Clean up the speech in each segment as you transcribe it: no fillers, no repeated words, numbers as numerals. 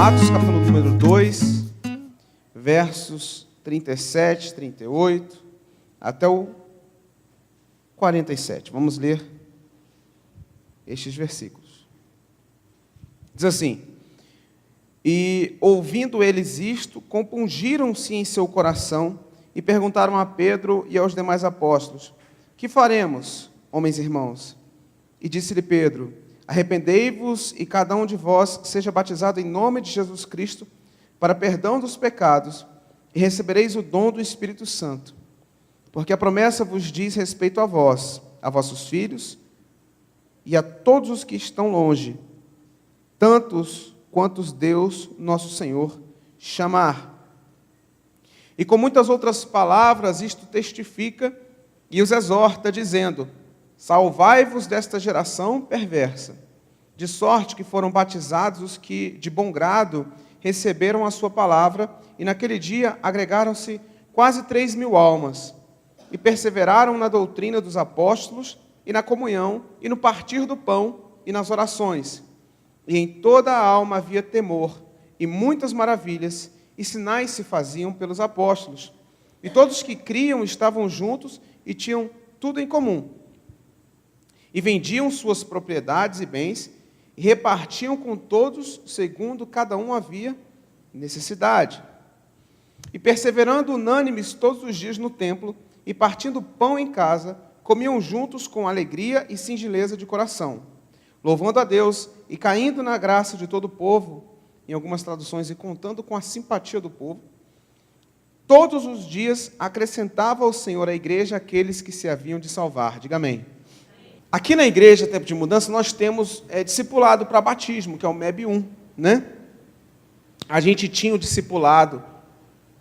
Atos, capítulo número 2, versos 37, 38, até o 47. Vamos ler estes versículos. Diz assim: E, ouvindo eles isto, compungiram-se em seu coração e perguntaram a Pedro e aos demais apóstolos: Que faremos, homens e irmãos? E disse-lhe Pedro: Arrependei-vos e cada um de vós seja batizado em nome de Jesus Cristo para perdão dos pecados, e recebereis o dom do Espírito Santo. Porque a promessa vos diz respeito a vós, a vossos filhos e a todos os que estão longe, tantos quantos Deus, nosso Senhor, chamar. E com muitas outras palavras isto testifica e os exorta, dizendo: Salvai-vos desta geração perversa, de sorte que foram batizados os que, de bom grado, receberam a sua palavra, e naquele dia agregaram-se quase 3.000 almas, e perseveraram na doutrina dos apóstolos, e na comunhão, e no partir do pão, e nas orações. E em toda a alma havia temor, e muitas maravilhas, e sinais se faziam pelos apóstolos. E todos que criam estavam juntos, e tinham tudo em comum. E vendiam suas propriedades e bens, e repartiam com todos, segundo cada um havia necessidade. E perseverando unânimes todos os dias no templo, e partindo pão em casa, comiam juntos com alegria e singeleza de coração, louvando a Deus e caindo na graça de todo o povo, em algumas traduções, e contando com a simpatia do povo. Todos os dias acrescentava ao Senhor à igreja aqueles que se haviam de salvar. Diga amém. Aqui na igreja, Tempo de Mudança, nós temos discipulado para batismo, que é o MEB 1, né? A gente tinha o discipulado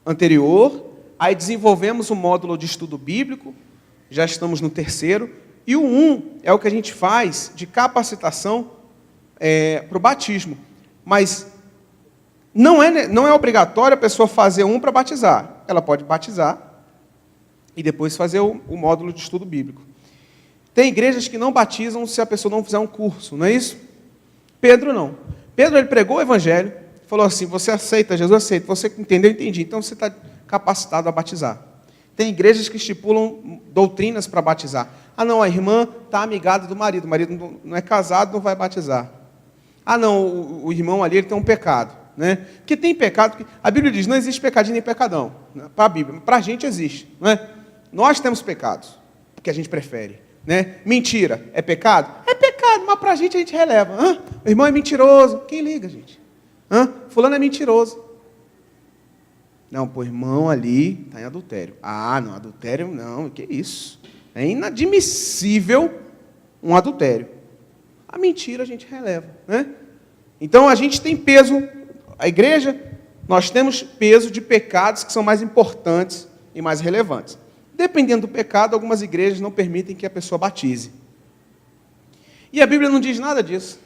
anterior, aí desenvolvemos o módulo de estudo bíblico, já estamos no 3º, e o 1 é o que a gente faz de capacitação para o batismo. Mas não é obrigatório a pessoa fazer 1 para batizar. Ela pode batizar e depois fazer o módulo de estudo bíblico. Tem igrejas que não batizam se a pessoa não fizer um curso, não é isso? Pedro não. Pedro, ele pregou o evangelho, falou assim: você aceita Jesus? Aceita. Você entendeu? Entendi. Então você está capacitado a batizar. Tem igrejas que estipulam doutrinas para batizar. Ah, não, a irmã está amigada do marido não é casado, não vai batizar. Ah, não, o irmão ali ele tem um pecado, né? Porque tem pecado, a Bíblia diz: não existe pecadinho nem pecadão, né? Para a Bíblia, para a gente existe, não é? Nós temos pecados, porque a gente prefere. Né? Mentira é pecado? É pecado, mas para a gente releva. O irmão é mentiroso. Quem liga, gente? Fulano é mentiroso. Não, pô, irmão ali está em adultério. Ah, não, adultério não, que isso? É inadmissível um adultério. A mentira a gente releva, né? Então a gente tem peso, a igreja, nós temos peso de pecados que são mais importantes e mais relevantes. Dependendo do pecado, algumas igrejas não permitem que a pessoa batize. E a Bíblia não diz nada disso.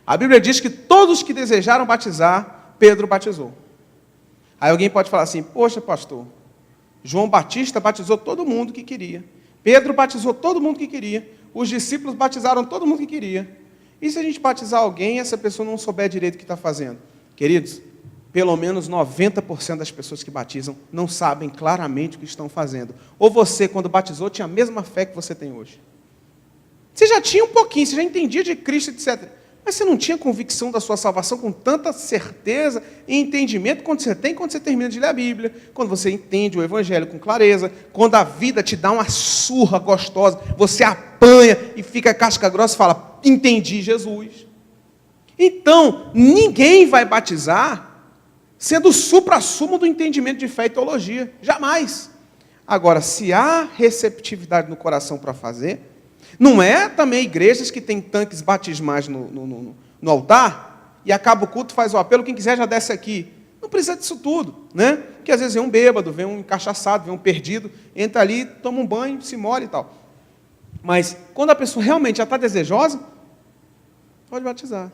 A Bíblia diz que todos que desejaram batizar, Pedro batizou. Aí alguém pode falar assim: poxa, pastor, João Batista batizou todo mundo que queria. Pedro batizou todo mundo que queria. Os discípulos batizaram todo mundo que queria. E se a gente batizar alguém e essa pessoa não souber direito o que está fazendo? Queridos, pelo menos 90% das pessoas que batizam não sabem claramente o que estão fazendo. Ou você, quando batizou, tinha a mesma fé que você tem hoje. Você já tinha um pouquinho, você já entendia de Cristo, etc. Mas você não tinha convicção da sua salvação com tanta certeza e entendimento quando você tem, quando você termina de ler a Bíblia, quando você entende o Evangelho com clareza, quando a vida te dá uma surra gostosa, você apanha e fica casca grossa e fala: entendi Jesus. Então, ninguém vai batizar sendo o supra-sumo do entendimento de fé e teologia. Jamais. Agora, se há receptividade no coração para fazer, não é também igrejas que têm tanques batismais no altar, e acaba o culto, faz o apelo, quem quiser já desce aqui. Não precisa disso tudo, né? Porque às vezes vem um bêbado, vem um encachaçado, vem um perdido, entra ali, toma um banho, se molha e tal. Mas, quando a pessoa realmente já está desejosa, pode batizar.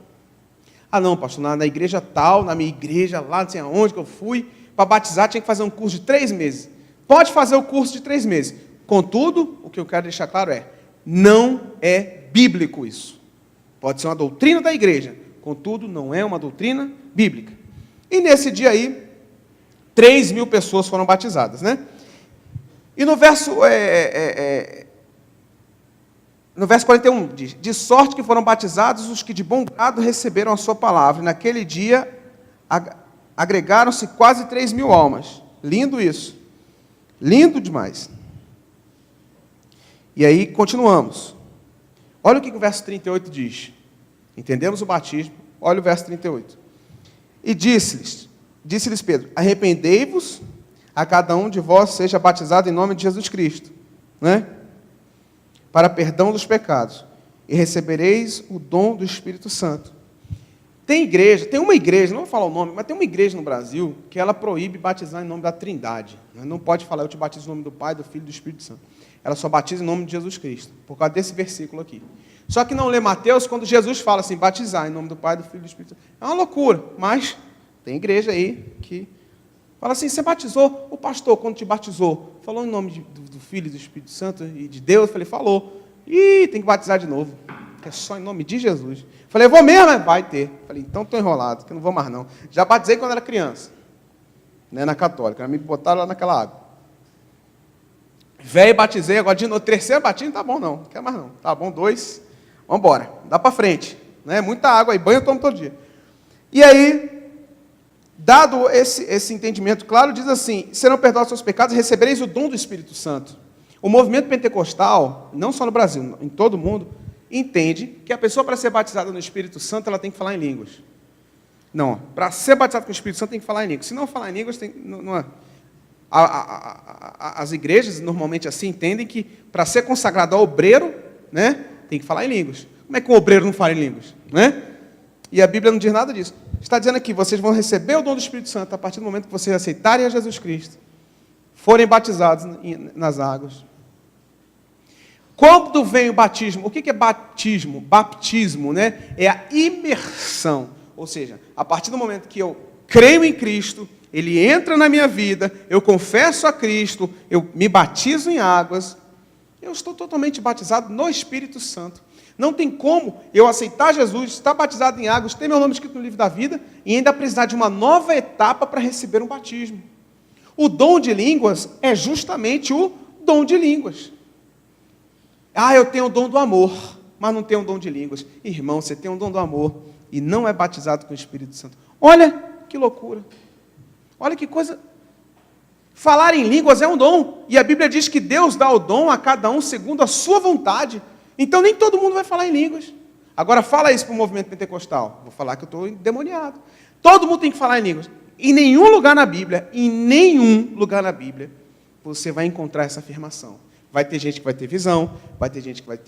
Ah, não, pastor, na igreja tal, na minha igreja lá, não sei aonde que eu fui, para batizar tinha que fazer um curso de 3 meses. Pode fazer o curso de 3 meses. Contudo, o que eu quero deixar claro é: não é bíblico isso. Pode ser uma doutrina da igreja, contudo, não é uma doutrina bíblica. E nesse dia aí, 3.000 pessoas foram batizadas, né? E no verso 41 diz: de sorte que foram batizados os que de bom grado receberam a sua palavra. E naquele dia agregaram-se quase 3.000 almas. Lindo isso. Lindo demais. E aí continuamos. Olha o que o verso 38 diz. Entendemos o batismo. Olha o verso 38. E disse-lhes Pedro: arrependei-vos, a cada um de vós seja batizado em nome de Jesus Cristo, né? Para perdão dos pecados, e recebereis o dom do Espírito Santo. Tem uma igreja, não vou falar o nome, mas tem uma igreja no Brasil que ela proíbe batizar em nome da Trindade. Não pode falar, eu te batizo em nome do Pai, do Filho e do Espírito Santo. Ela só batiza em nome de Jesus Cristo, por causa desse versículo aqui. Só que não lê Mateus quando Jesus fala assim, batizar em nome do Pai, do Filho e do Espírito Santo. É uma loucura, mas tem igreja aí que fala assim, você batizou, o pastor quando te batizou, falou em nome do Filho e do Espírito Santo e de Deus? Eu falei, falou. Ih, tem que batizar de novo, que é só em nome de Jesus. Eu falei, eu vou mesmo? Vai ter. Eu falei, então estou enrolado, que eu não vou mais não. Já batizei quando era criança, né, na católica, me botaram lá naquela água. Velho, batizei, agora de novo, terceiro batismo, tá bom não quer mais não. Tá bom, 2, vamos embora, dá para frente. Né? Muita água aí, banho eu tomo todo dia. E aí, dado esse entendimento claro, diz assim, serão perdoados os seus pecados e recebereis o dom do Espírito Santo. O movimento pentecostal, não só no Brasil, em todo o mundo, entende que a pessoa, para ser batizada no Espírito Santo, ela tem que falar em línguas. Não, para ser batizado com o Espírito Santo, tem que falar em línguas. Se não falar em línguas, não é. As igrejas, normalmente assim, entendem que, para ser consagrado a obreiro, né, tem que falar em línguas. Como é que um obreiro não fala em línguas? Né? E a Bíblia não diz nada disso. Está dizendo aqui, vocês vão receber o dom do Espírito Santo a partir do momento que vocês aceitarem a Jesus Cristo, forem batizados nas águas. Quando vem o batismo? O que é batismo? Baptismo, né? É a imersão. Ou seja, a partir do momento que eu creio em Cristo, Ele entra na minha vida, eu confesso a Cristo, eu me batizo em águas, eu estou totalmente batizado no Espírito Santo. Não tem como eu aceitar Jesus, estar batizado em águas, ter meu nome escrito no livro da vida, e ainda precisar de uma nova etapa para receber um batismo. O dom de línguas é justamente o dom de línguas. Ah, eu tenho o dom do amor, mas não tenho o dom de línguas. Irmão, você tem o dom do amor e não é batizado com o Espírito Santo. Olha que loucura. Olha que coisa. Falar em línguas é um dom. E a Bíblia diz que Deus dá o dom a cada um segundo a sua vontade. Então nem todo mundo vai falar em línguas. Agora fala isso para o movimento pentecostal. Vou falar que eu estou endemoniado. Todo mundo tem que falar em línguas. Em nenhum lugar na Bíblia, você vai encontrar essa afirmação. Vai ter gente que vai ter visão, vai ter gente que vai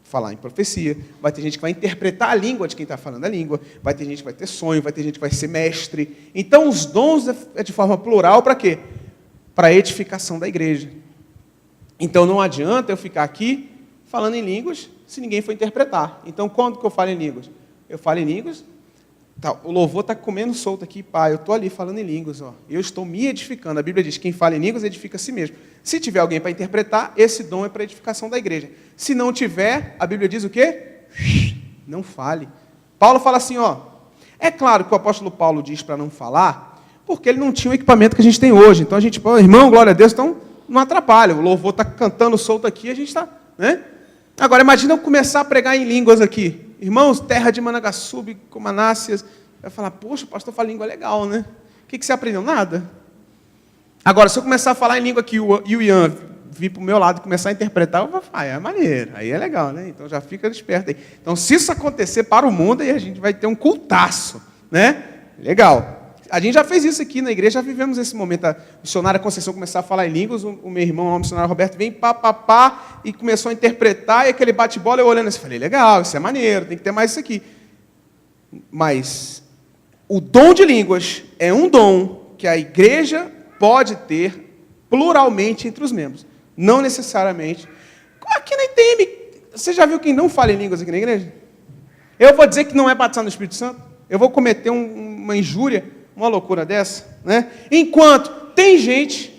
falar em profecia, vai ter gente que vai interpretar a língua de quem está falando a língua, vai ter gente que vai ter sonho, vai ter gente que vai ser mestre. Então, os dons é de forma plural para quê? Para a edificação da igreja. Então, não adianta eu ficar aqui falando em línguas se ninguém for interpretar. Então, quando que eu falo em línguas? Eu falo em línguas, tá, o louvor está comendo solto aqui, pai, eu estou ali falando em línguas, ó, eu estou me edificando. A Bíblia diz que quem fala em línguas edifica a si mesmo. Se tiver alguém para interpretar, esse dom é para a edificação da igreja. Se não tiver, a Bíblia diz o quê? Não fale. Paulo fala assim, ó, é claro que o apóstolo Paulo diz para não falar, porque ele não tinha o equipamento que a gente tem hoje. Então a gente, irmão, glória a Deus, então não atrapalha. O louvor está cantando solto aqui, a gente está, né? Agora, imagina eu começar a pregar em línguas aqui. Irmãos, terra de Managaçubi, Comanácias, vai falar, poxa, o pastor fala língua legal, né? O que você aprendeu? Nada. Agora, se eu começar a falar em língua aqui e o Ian vir para o meu lado e começar a interpretar, eu vou falar, é maneiro, aí é legal, né? Então já fica esperto aí. Então, se isso acontecer para o mundo, aí a gente vai ter um cultaço, né? Legal. A gente já fez isso aqui na igreja, já vivemos esse momento. A missionária Conceição começar a falar em línguas, o meu irmão, o missionário Roberto, vem pá, e começou a interpretar, e aquele bate-bola, eu olhando assim, falei, legal, isso é maneiro, tem que ter mais isso aqui. Mas o dom de línguas é um dom que a igreja pode ter pluralmente entre os membros. Não necessariamente. Aqui na ITM, você já viu quem não fala em línguas aqui na igreja? Eu vou dizer que não é batizado no Espírito Santo? Eu vou cometer uma injúria, uma loucura dessa, né? Enquanto tem gente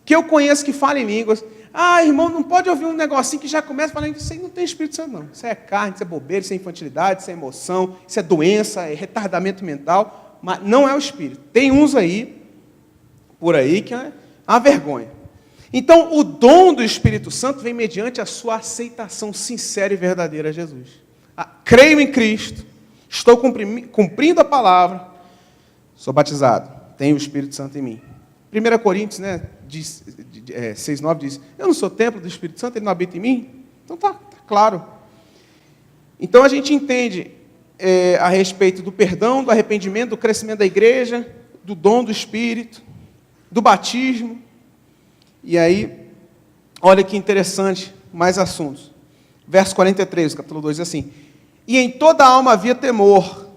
que eu conheço que fala em línguas. Ah, irmão, não pode ouvir um negocinho que já começa falando, isso aí não tem Espírito Santo, não. Isso é carne, isso é bobeira, isso é infantilidade, isso é emoção, isso é doença, é retardamento mental. mas não é o Espírito. Tem uns aí, por aí, que é uma vergonha. Então, o dom do Espírito Santo vem mediante a sua aceitação sincera e verdadeira a Jesus. Creio em Cristo, estou cumprindo a palavra, sou batizado, tenho o Espírito Santo em mim. 1 Coríntios, 6,9 diz, eu não sou templo do Espírito Santo, ele não habita em mim? Então tá claro. Então a gente entende a respeito do perdão, do arrependimento, do crescimento da igreja, do dom do Espírito, do batismo. E aí, olha que interessante, mais assuntos. Verso 43, capítulo 2, diz assim, e em toda a alma havia temor.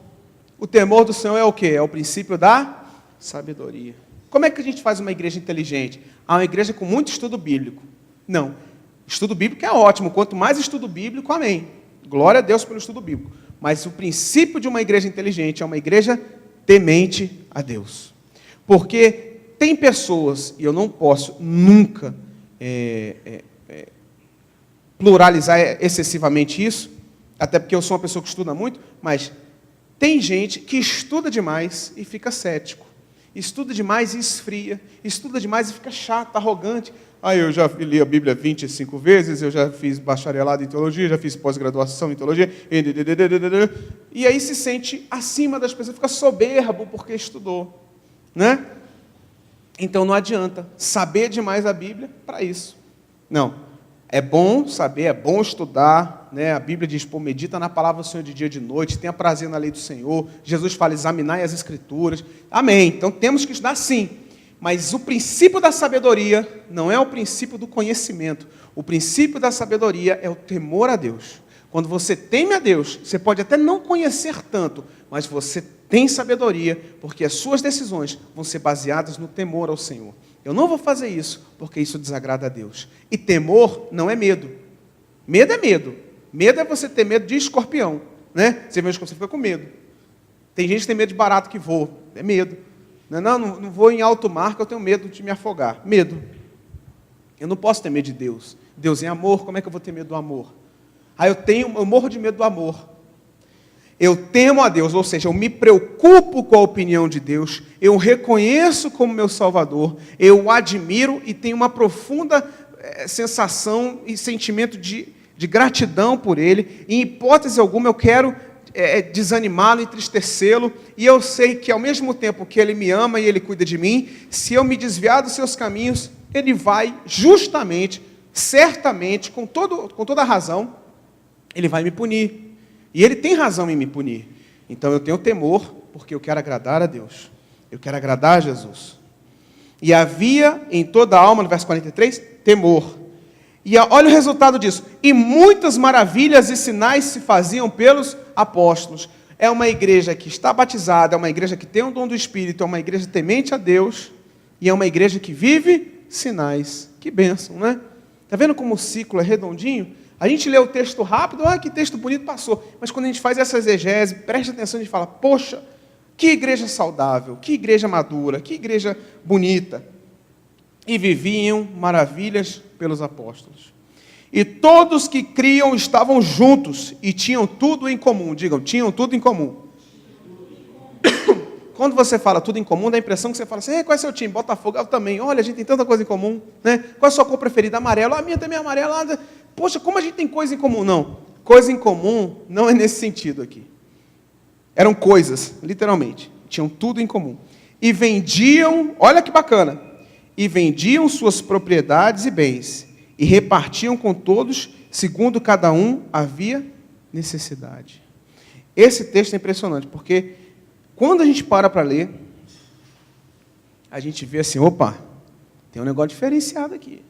O temor do Senhor é o quê? É o princípio da sabedoria. Como é que a gente faz uma igreja inteligente? Uma igreja com muito estudo bíblico. Não. Estudo bíblico é ótimo. Quanto mais estudo bíblico, amém. Glória a Deus pelo estudo bíblico. Mas o princípio de uma igreja inteligente é uma igreja temente a Deus. Porque tem pessoas, e eu não posso nunca pluralizar excessivamente isso, até porque eu sou uma pessoa que estuda muito, mas tem gente que estuda demais e fica cético. Estuda demais e esfria. Estuda demais e fica chato, arrogante. Eu já li a Bíblia 25 vezes, eu já fiz bacharelado em teologia, já fiz pós-graduação em teologia. E aí se sente acima das pessoas, fica soberbo porque estudou. Né? Então não adianta saber demais a Bíblia para isso. Não. É bom saber, é bom estudar, né? A Bíblia diz, medita na palavra do Senhor de dia e de noite, tenha prazer na lei do Senhor. Jesus fala, examinai as Escrituras. Amém. Então temos que estudar sim. Mas o princípio da sabedoria não é o princípio do conhecimento. O princípio da sabedoria é o temor a Deus. Quando você teme a Deus, você pode até não conhecer tanto, mas você tem sabedoria, porque as suas decisões vão ser baseadas no temor ao Senhor. Eu não vou fazer isso, porque isso desagrada a Deus. E temor não é medo. Medo é medo. Medo é você ter medo de escorpião. Né? Você vê como você fica com medo. Tem gente que tem medo de barato que voa. É medo. Não vou em alto mar, que eu tenho medo de me afogar. Medo. Eu não posso ter medo de Deus. Deus é amor, como é que eu vou ter medo do amor? Eu morro de medo do amor. Eu temo a Deus, ou seja, eu me preocupo com a opinião de Deus, eu o reconheço como meu Salvador, eu o admiro e tenho uma profunda sensação e sentimento de gratidão por Ele. Em hipótese alguma eu quero desanimá-lo, entristecê-lo, e eu sei que ao mesmo tempo que Ele me ama e Ele cuida de mim, se eu me desviar dos seus caminhos, Ele vai justamente, certamente, com toda a razão, Ele vai me punir. E Ele tem razão em me punir. Então eu tenho temor, porque eu quero agradar a Deus. Eu quero agradar a Jesus. E havia em toda a alma, no verso 43, temor. E olha o resultado disso. E muitas maravilhas e sinais se faziam pelos apóstolos. É uma igreja que está batizada, é uma igreja que tem o dom do Espírito, é uma igreja temente a Deus, e é uma igreja que vive sinais. Que bênção, né? Está vendo como o ciclo é redondinho? A gente lê o texto rápido, que texto bonito, passou. Mas quando a gente faz essa exegese, presta atenção, a gente fala, poxa, que igreja saudável, que igreja madura, que igreja bonita. E viviam maravilhas pelos apóstolos. E todos que criam estavam juntos e tinham tudo em comum. Digam, tinham tudo em comum. Quando você fala tudo em comum, dá a impressão que você fala assim, qual é seu time? Botafogo, eu também. Olha, a gente tem tanta coisa em comum. Né? Qual é a sua cor preferida? Amarelo. A minha também é amarela. Poxa, como a gente tem coisa em comum? Não. Coisa em comum não é nesse sentido aqui. Eram coisas, literalmente. Tinham tudo em comum. E vendiam, olha que bacana, e vendiam suas propriedades e bens, e repartiam com todos, segundo cada um havia necessidade. Esse texto é impressionante, porque quando a gente para ler, a gente vê assim, opa, tem um negócio diferenciado aqui.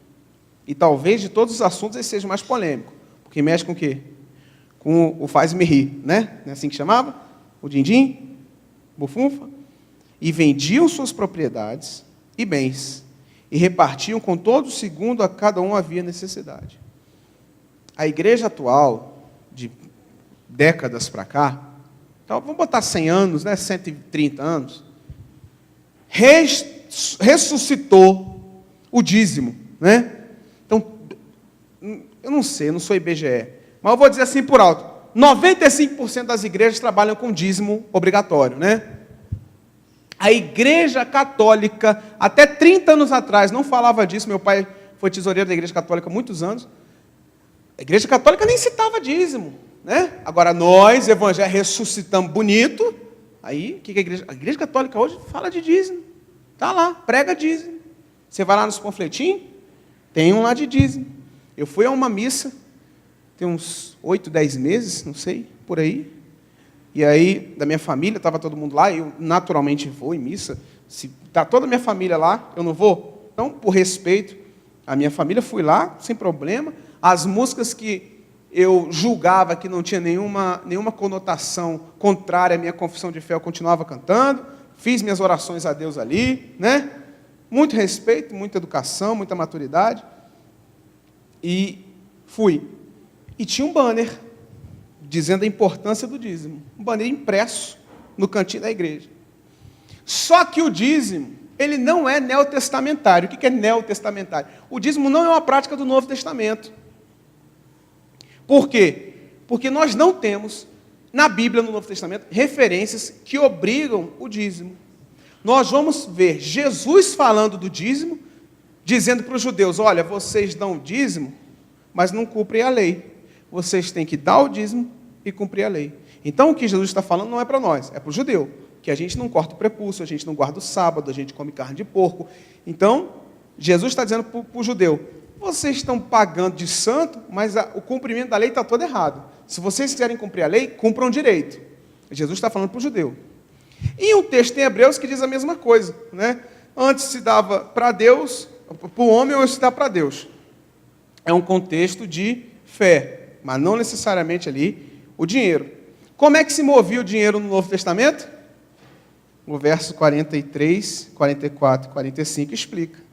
E talvez de todos os assuntos esse seja mais polêmico, porque mexe com o quê? Com o faz-me rir, né? Não é assim que chamava? O din-din, bufunfa. E vendiam suas propriedades e bens, e repartiam com todos segundo a cada um havia necessidade. A igreja atual, de décadas para cá, então, vamos botar 100 anos, né? 130 anos, ressuscitou o dízimo, né? Então, eu não sei, eu não sou IBGE, mas eu vou dizer assim por alto, 95% das igrejas trabalham com dízimo obrigatório, né? A Igreja Católica, até 30 anos atrás, não falava disso. Meu pai foi tesoureiro da Igreja Católica há muitos anos. A Igreja Católica nem citava dízimo, né? Agora nós, evangélicos, ressuscitamos bonito. Aí, o que a Igreja? A Igreja Católica hoje fala de dízimo. Está lá, prega dízimo. Você vai lá nos panfletinhos, tem um lá de dízimo. Eu fui a uma missa, tem uns 8, 10 meses, não sei, por aí. E aí, da minha família, estava todo mundo lá, eu naturalmente vou em missa. Se está toda a minha família lá, eu não vou? Então, por respeito à minha família, fui lá, sem problema. As músicas que eu julgava que não tinha nenhuma conotação contrária à minha confissão de fé, eu continuava cantando, fiz minhas orações a Deus ali, né? Muito respeito, muita educação, muita maturidade. E fui. E tinha um banner dizendo a importância do dízimo. Um banner impresso no cantinho da igreja. Só que o dízimo, ele não é neotestamentário. O que é neotestamentário? O dízimo não é uma prática do Novo Testamento. Por quê? Porque nós não temos, na Bíblia, no Novo Testamento, referências que obrigam o dízimo. Nós vamos ver Jesus falando do dízimo, dizendo para os judeus, olha, vocês dão o dízimo, mas não cumprem a lei. Vocês têm que dar o dízimo e cumprir a lei. Então, o que Jesus está falando não é para nós, é para o judeu, que a gente não corta o prepúcio, a gente não guarda o sábado, a gente come carne de porco. Então, Jesus está dizendo para o judeu, vocês estão pagando de santo, mas o cumprimento da lei está todo errado. Se vocês quiserem cumprir a lei, cumpram direito. Jesus está falando para o judeu. E um texto em Hebreus que diz a mesma coisa, né? Antes se dava para Deus, para o homem, ou se dá para Deus. É um contexto de fé, mas não necessariamente ali o dinheiro. Como é que se movia o dinheiro no Novo Testamento? O verso 43, 44 e 45 explica.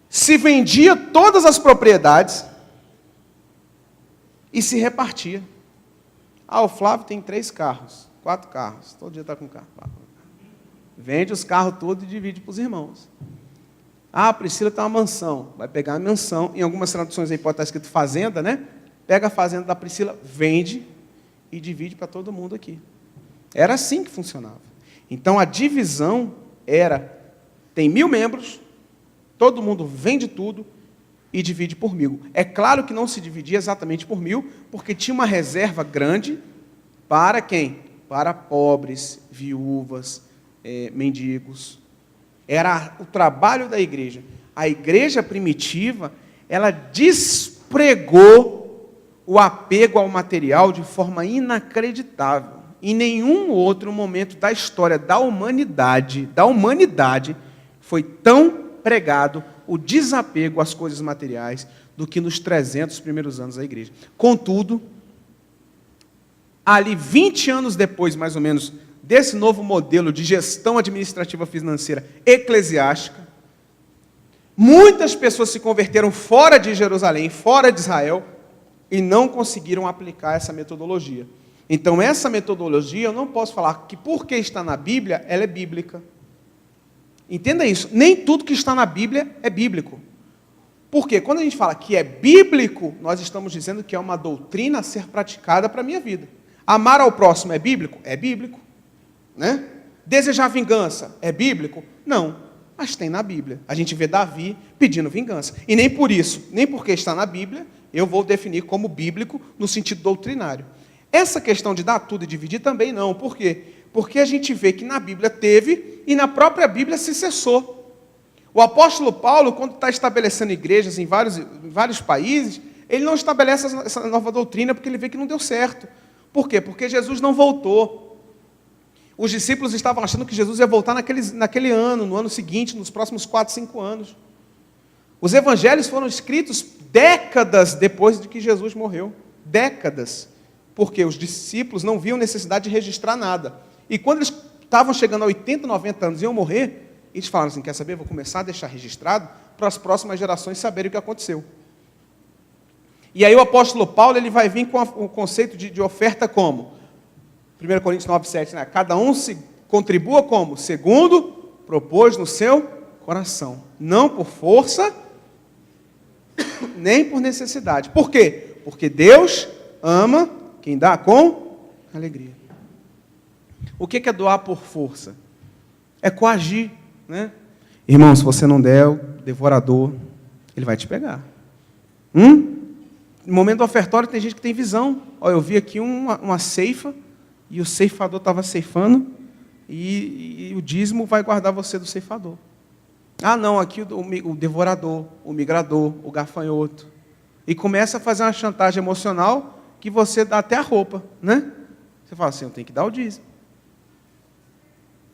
Se vendia todas as propriedades e se repartia. Ah, o Flávio tem 3 carros, 4 carros, todo dia está com carro. Vende os carros todos e divide para os irmãos. Ah, a Priscila tem uma mansão, vai pegar a mansão, em algumas traduções aí pode estar escrito fazenda, né? Pega a fazenda da Priscila, vende e divide para todo mundo aqui. Era assim que funcionava. Então a divisão era, tem 1000 membros, todo mundo vende tudo e divide por 1000. É claro que não se dividia exatamente por 1000, porque tinha uma reserva grande para quem? Para pobres, viúvas, mendigos. Era o trabalho da igreja. A igreja primitiva, ela despregou o apego ao material de forma inacreditável. Em nenhum outro momento da história da humanidade, foi tão pregado o desapego às coisas materiais do que nos 300 primeiros anos da igreja. Contudo, ali 20 anos depois, mais ou menos, desse novo modelo de gestão administrativa financeira eclesiástica, muitas pessoas se converteram fora de Jerusalém, fora de Israel, e não conseguiram aplicar essa metodologia. Então, essa metodologia, eu não posso falar que porque está na Bíblia, ela é bíblica. Entenda isso, nem tudo que está na Bíblia é bíblico. Por quê? Quando a gente fala que é bíblico, nós estamos dizendo que é uma doutrina a ser praticada para a minha vida. Amar ao próximo é bíblico? É bíblico. Né? Desejar vingança é bíblico? Não, mas tem na Bíblia. A gente vê Davi pedindo vingança. E nem por isso, nem porque está na Bíblia, eu vou definir como bíblico no sentido doutrinário. Essa questão de dar tudo e dividir também não. Por quê? Porque a gente vê que na Bíblia teve e na própria Bíblia se cessou. O apóstolo Paulo, quando está estabelecendo igrejas em vários países, ele não estabelece essa nova doutrina porque ele vê que não deu certo. Por quê? Porque Jesus não voltou. Os discípulos estavam achando que Jesus ia voltar naquele ano, no ano seguinte, nos próximos 4, 5 anos. Os evangelhos foram escritos décadas depois de que Jesus morreu. Décadas. Porque os discípulos não viam necessidade de registrar nada. E quando eles estavam chegando a 80, 90 anos e iam morrer, eles falaram assim, quer saber, vou começar a deixar registrado para as próximas gerações saberem o que aconteceu. E aí o apóstolo Paulo ele vai vir com o conceito de oferta como? 1 Coríntios 9, 7, né? Cada um se contribua como? Segundo propôs no seu coração. Não por força, nem por necessidade. Por quê? Porque Deus ama quem dá com alegria. O que é doar por força? É coagir, né? Irmão, se você não der, o devorador, ele vai te pegar. No momento do ofertório tem gente que tem visão. Ó, eu vi aqui uma ceifa, e o ceifador estava ceifando, e o dízimo vai guardar você do ceifador. Ah, não, aqui o devorador, o migrador, o gafanhoto. E começa a fazer uma chantagem emocional que você dá até a roupa, né? Você fala assim, eu tenho que dar o dízimo.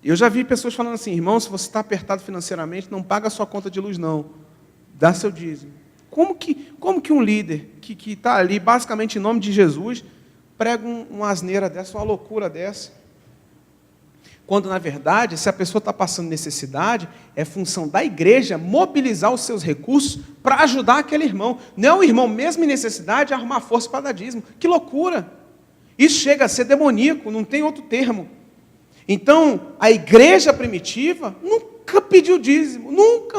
Eu já vi pessoas falando assim, irmão, se você está apertado financeiramente, não paga a sua conta de luz, não. Dá seu dízimo. Como que um líder que está ali, basicamente em nome de Jesus, prega uma asneira dessa, uma loucura dessa? Quando, na verdade, se a pessoa está passando necessidade, é função da igreja mobilizar os seus recursos para ajudar aquele irmão. Não é o irmão, mesmo em necessidade, arrumar força para dar dízimo. Que loucura! Isso chega a ser demoníaco, não tem outro termo. Então, a igreja primitiva nunca pediu dízimo. Nunca.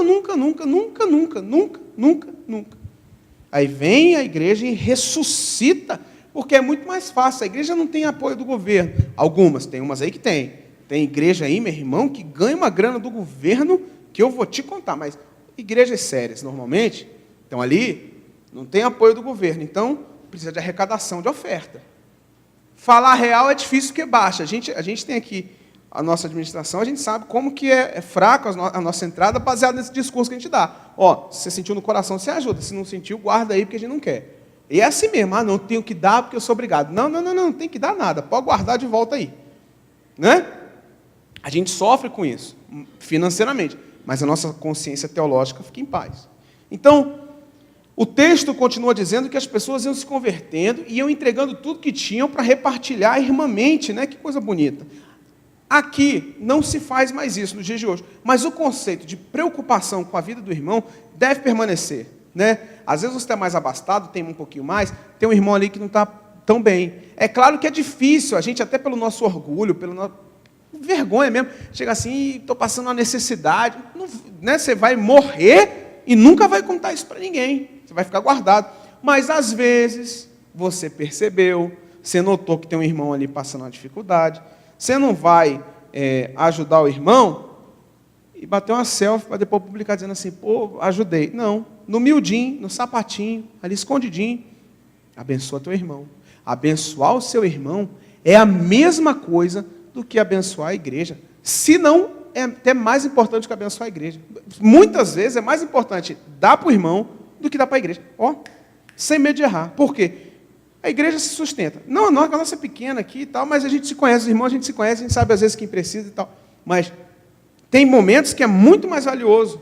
Aí vem a igreja e ressuscita, porque é muito mais fácil. A igreja não tem apoio do governo. Algumas, tem umas aí que tem. Tem igreja aí, meu irmão, que ganha uma grana do governo, que eu vou te contar. Mas igrejas sérias, normalmente, estão ali, não tem apoio do governo. Então, precisa de arrecadação, de oferta. Falar real é difícil porque baixa. A gente tem aqui a nossa administração, a gente sabe como que é fraco a nossa entrada baseada nesse discurso que a gente dá. Ó, se você sentiu no coração, você ajuda. Se não sentiu, guarda aí, porque a gente não quer. E é assim mesmo. Ah, não tenho que dar porque eu sou obrigado. Não tem que dar nada. Pode guardar de volta aí. Né? A gente sofre com isso, financeiramente. Mas a nossa consciência teológica fica em paz. Então, o texto continua dizendo que as pessoas iam se convertendo e iam entregando tudo que tinham para repartilhar irmãmente, né? Que coisa bonita. Aqui não se faz mais isso nos dias de hoje, mas o conceito de preocupação com a vida do irmão deve permanecer, né? Às vezes você está mais abastado, tem um pouquinho mais, tem um irmão ali que não está tão bem. É claro que é difícil, a gente até pelo nosso orgulho, vergonha mesmo, chega assim, estou passando uma necessidade, não, né? Você vai morrer e nunca vai contar isso para ninguém. Você vai ficar guardado. Mas, às vezes, você percebeu, você notou que tem um irmão ali passando uma dificuldade, você não vai ajudar o irmão e bater uma selfie para depois publicar dizendo assim, pô, ajudei. Não, no miudinho, no sapatinho, ali escondidinho, abençoa teu irmão. Abençoar o seu irmão é a mesma coisa do que abençoar a igreja. Se não, é até mais importante que abençoar a igreja. Muitas vezes é mais importante dar para o irmão do que dar para a igreja. Ó, sem medo de errar. Por quê? A igreja se sustenta. Não, a nossa é pequena aqui e tal, mas a gente se conhece, os irmãos a gente se conhece, a gente sabe às vezes quem precisa e tal. Mas tem momentos que é muito mais valioso.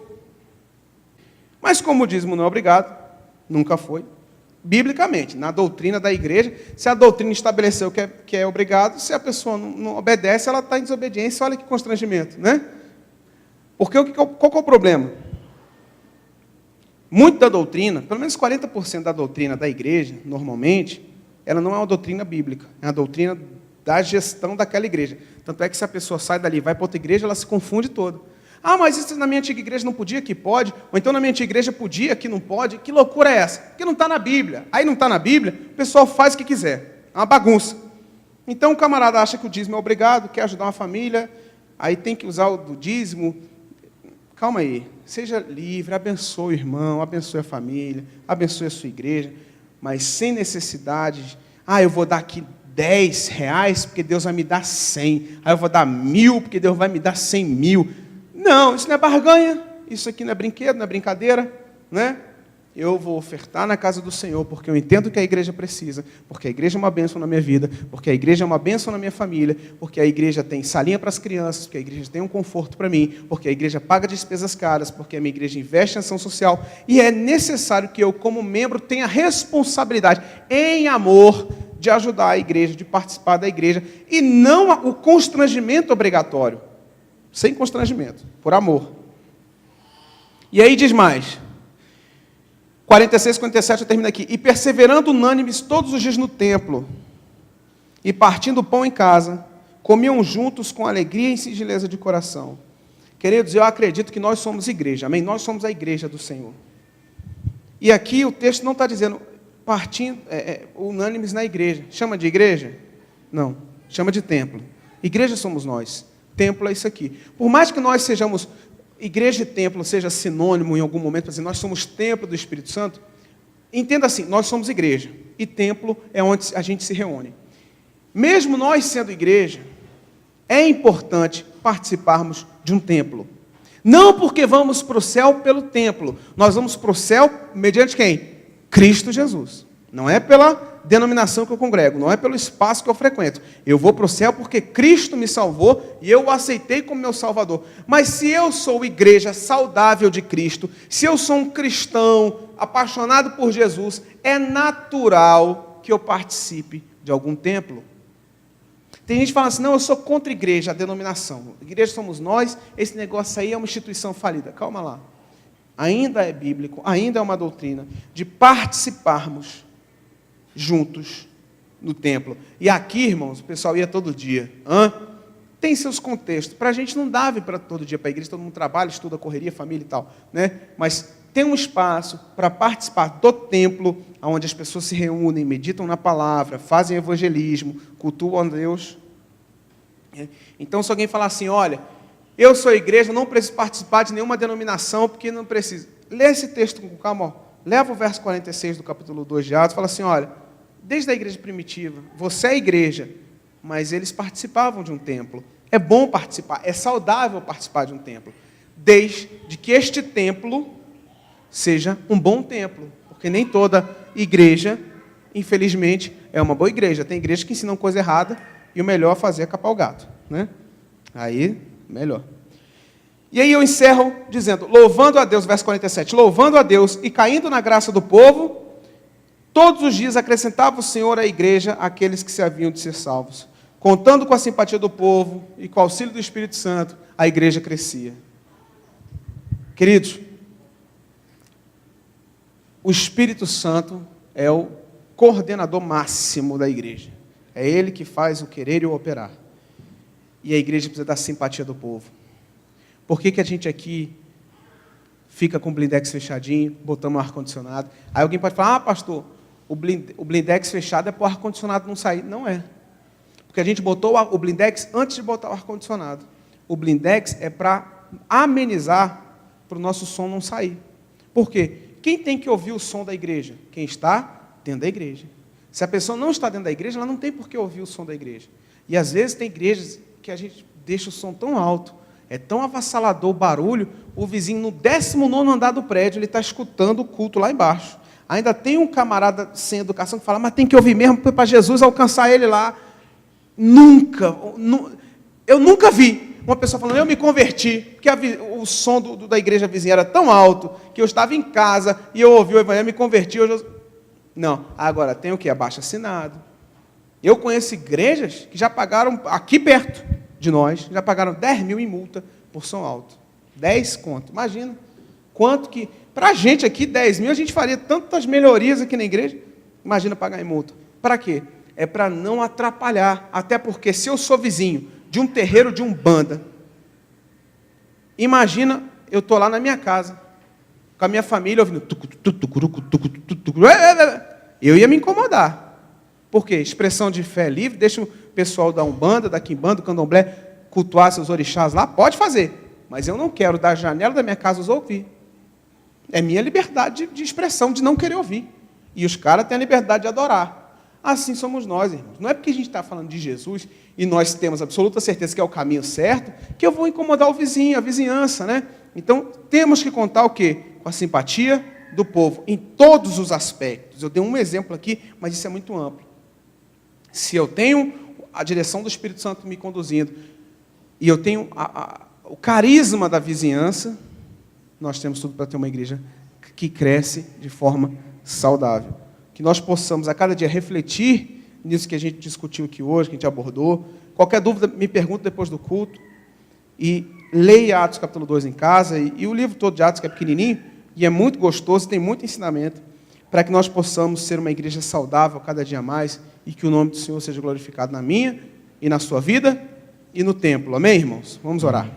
Mas como o dízimo não é obrigado, nunca foi, biblicamente, na doutrina da igreja, se a doutrina estabeleceu que é obrigado, se a pessoa não obedece, ela está em desobediência, olha que constrangimento, né? Porque qual que é o problema? Muito da doutrina, pelo menos 40% da doutrina da igreja, normalmente, ela não é uma doutrina bíblica, é uma doutrina da gestão daquela igreja. Tanto é que se a pessoa sai dali e vai para outra igreja, ela se confunde toda. Ah, mas isso na minha antiga igreja não podia, aqui pode. Ou então na minha antiga igreja podia, aqui não pode. Que loucura é essa? Porque não está na Bíblia. Aí não está na Bíblia, o pessoal faz o que quiser. É uma bagunça. Então o camarada acha que o dízimo é obrigado, quer ajudar uma família, aí tem que usar o do dízimo. Calma aí. Seja livre, abençoe o irmão, abençoe a família, abençoe a sua igreja, mas sem necessidade. Ah, eu vou dar aqui R$10, porque Deus vai me dar 100. Aí eu vou dar 1.000, porque Deus vai me dar 100.000. Não, isso não é barganha, isso aqui não é brinquedo, não é brincadeira, né? Eu vou ofertar na casa do Senhor, porque eu entendo que a igreja precisa, porque a igreja é uma bênção na minha vida, porque a igreja é uma bênção na minha família, porque a igreja tem salinha para as crianças, porque a igreja tem um conforto para mim, porque a igreja paga despesas caras, porque a minha igreja investe em ação social, e é necessário que eu, como membro, tenha responsabilidade, em amor, de ajudar a igreja, de participar da igreja, e não o constrangimento obrigatório, sem constrangimento, por amor. E aí diz mais, 46, 47, eu termino aqui. E perseverando unânimes todos os dias no templo, e partindo o pão em casa, comiam juntos com alegria e singeleza de coração. Queridos, eu acredito que nós somos igreja, amém? Nós somos a igreja do Senhor. E aqui o texto não está dizendo partindo, unânimes na igreja. Chama de igreja? Não, chama de templo. Igreja somos nós. Templo é isso aqui. Por mais que nós sejamos, igreja e templo seja sinônimo em algum momento, assim, nós somos templo do Espírito Santo, entenda assim, nós somos igreja, e templo é onde a gente se reúne. Mesmo nós sendo igreja, é importante participarmos de um templo. Não porque vamos para o céu pelo templo, nós vamos para o céu mediante quem? Cristo Jesus. Não é pela denominação que eu congrego, não é pelo espaço que eu frequento. Eu vou para o céu porque Cristo me salvou e eu o aceitei como meu Salvador. Mas se eu sou igreja saudável de Cristo, se eu sou um cristão apaixonado por Jesus, é natural que eu participe de algum templo. Tem gente que fala assim, não, eu sou contra a igreja, a denominação. A igreja somos nós, esse negócio aí é uma instituição falida. Calma lá. Ainda é bíblico, ainda é uma doutrina de participarmos juntos no templo. E aqui, irmãos, o pessoal ia todo dia. Tem seus contextos. Para a gente não dá para todo dia para a igreja, todo mundo trabalha, estuda, correria, família e tal. Né? Mas tem um espaço para participar do templo, onde as pessoas se reúnem, meditam na palavra, fazem evangelismo, cultuam a Deus. Então, se alguém falar assim, olha, eu sou igreja, não preciso participar de nenhuma denominação, porque não preciso. Lê esse texto com calma, ó. Leva o verso 46 do capítulo 2 de Atos, fala assim, olha, desde a igreja primitiva, você é igreja, mas eles participavam de um templo. É bom participar, é saudável participar de um templo, desde que este templo seja um bom templo, porque nem toda igreja, infelizmente, é uma boa igreja. Tem igrejas que ensinam coisa errada e o melhor é fazer é capar o gato, né? Aí, melhor. E aí eu encerro dizendo, louvando a Deus, verso 47, louvando a Deus e caindo na graça do povo, todos os dias acrescentava o Senhor à igreja aqueles que se haviam de ser salvos. Contando com a simpatia do povo e com o auxílio do Espírito Santo, a igreja crescia. Queridos, o Espírito Santo é o coordenador máximo da igreja. É ele que faz o querer e o operar. E a igreja precisa da simpatia do povo. Por que a gente aqui fica com o blindex fechadinho, botamos o ar-condicionado? Aí alguém pode falar, pastor, o blindex fechado é para o ar-condicionado não sair. Não é. Porque a gente botou o blindex antes de botar o ar-condicionado. O blindex é para amenizar, para o nosso som não sair. Por quê? Quem tem que ouvir o som da igreja? Quem está dentro da igreja. Se a pessoa não está dentro da igreja, ela não tem por que ouvir o som da igreja. E às vezes tem igrejas que a gente deixa o som tão alto, é tão avassalador o barulho, o vizinho no 19º andar do prédio, ele está escutando o culto lá embaixo. Ainda tem um camarada sem educação que fala, mas tem que ouvir mesmo para Jesus alcançar ele lá. Eu nunca vi uma pessoa falando, eu me converti, porque o som da igreja vizinha era tão alto, que eu estava em casa, e eu ouvi o evangelho, me converti. Não, agora tem o quê? Abaixo-assinado. Eu conheço igrejas que já pagaram, aqui perto de nós, já pagaram 10 mil em multa por som alto. 10 conto. Imagina quanto que, para a gente aqui, 10 mil, a gente faria tantas melhorias aqui na igreja. Imagina pagar em multa. Para quê? É para não atrapalhar. Até porque se eu sou vizinho de um terreiro de Umbanda, imagina, eu estou lá na minha casa, com a minha família, ouvindo... Eu ia me incomodar. Por quê? Expressão de fé livre, deixa o pessoal da Umbanda, da Quimbanda, do Candomblé, cultuar seus orixás lá, pode fazer. Mas eu não quero da janela da minha casa os ouvir. É minha liberdade de expressão, de não querer ouvir. E os caras têm a liberdade de adorar. Assim somos nós, irmãos. Não é porque a gente está falando de Jesus e nós temos absoluta certeza que é o caminho certo, que eu vou incomodar o vizinho, a vizinhança, né? Então, temos que contar o quê? Com a simpatia do povo, em todos os aspectos. Eu dei um exemplo aqui, mas isso é muito amplo. Se eu tenho a direção do Espírito Santo me conduzindo, e eu tenho o carisma da vizinhança, nós temos tudo para ter uma igreja que cresce de forma saudável. Que nós possamos, a cada dia, refletir nisso que a gente discutiu aqui hoje, que a gente abordou. Qualquer dúvida, me pergunta depois do culto. E leia Atos capítulo 2 em casa, e o livro todo de Atos, que é pequenininho, e é muito gostoso, tem muito ensinamento, para que nós possamos ser uma igreja saudável cada dia mais, e que o nome do Senhor seja glorificado na minha, e na sua vida, e no templo. Amém, irmãos? Vamos orar.